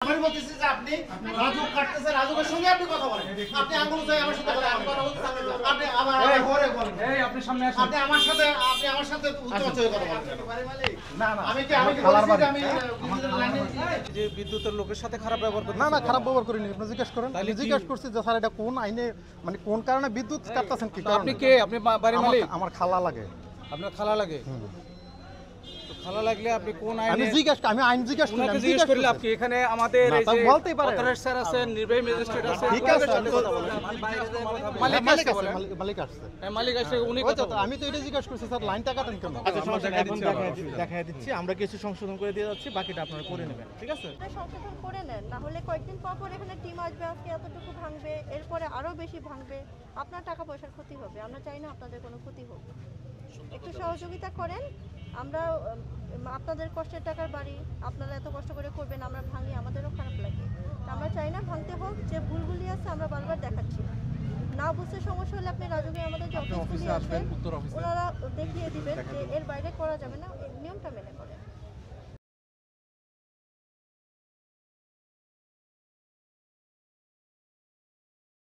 আমি বলতেছি যে আপনি রাজু কাটতেছেন, রাজুকের সঙ্গে আপনি কথা বলেন। আপনি আঙ্গুল চাই আমার সাথে কথা বলেন। আপনি আমার ঘরে বলেন। এই আপনি সামনে আসুন। আপনি আমার সাথে উচ্চ কথা বলেন। না আমি কি বলছি যে আমি যে বিদ্যুতের লোকের সাথে খারাপ ব্যবহার করতে না খারাপ ব্যবহার করিনি। আপনি জিজ্ঞেস করেন। আমি জিজ্ঞেস করছি যে স্যার এটা কোন আইনে, মানে কোন কারণে বিদ্যুৎ কাটতেছেন, কি কারণে? আপনি কে? আপনি বাড়ির মালিক? আমার খালা লাগে। আপনার খালা লাগে? তো খালা লাগলে আপনি কোন আমি আইনে? আমি আইন জিজ্ঞেস করি। ওনাকে জিজ্ঞেস করলে আপনি এখানে আমাদের এই যে বলতেই পারে। অথরাইজ স্যার আছেন, নির্বাহী ম্যাজিস্ট্রেট আছেন, ঠিক আছে, আমি কথা বলেন। মালিক মালিক আসছে আছে, বলেন। মালিক আসছে। মালিক আসলে উনি ওই কথা তো, আমি তো এটা জিজ্ঞেস করছি স্যার লাইনটা কাটেন কেন? আচ্ছা সমস্যা এখন দেখাই দিচ্ছি, আমরা কিছু সংশোধন করে দিয়ে যাচ্ছি, বাকিটা আপনারা করে নেবেন, ঠিক আছে? সংশোধন করে নেন, না হলে কয়েকদিন পর এখানে টিম আসবে, আজকে এতটুকু ভাঙবে, এরপরে আরো বেশি ভাঙবে, আপনার টাকা পয়সার ক্ষতি হবে। আমরা চাই না আপনাদের কোনো ক্ষতি হোক। একটু সহযোগিতা করেন। আমরা আপনাদের কষ্টের টাকার বাড়ি, আপনারা এত কষ্ট করে করবেন, আমরা ভাঙি, আমাদেরও খারাপ লাগে। আমরা চাই না ভাঙতে হোক। যে ভুলগুলি আছে আমরা বারবার দেখাচ্ছি, না বুঝতে সমস্যা হলে আপনি রাজুকে আমাদের যে অফিসগুলি আছে ওনারা দেখিয়ে দিবেন যে এর বাইরে করা যাবে না, নিয়মটা মেনে করেন।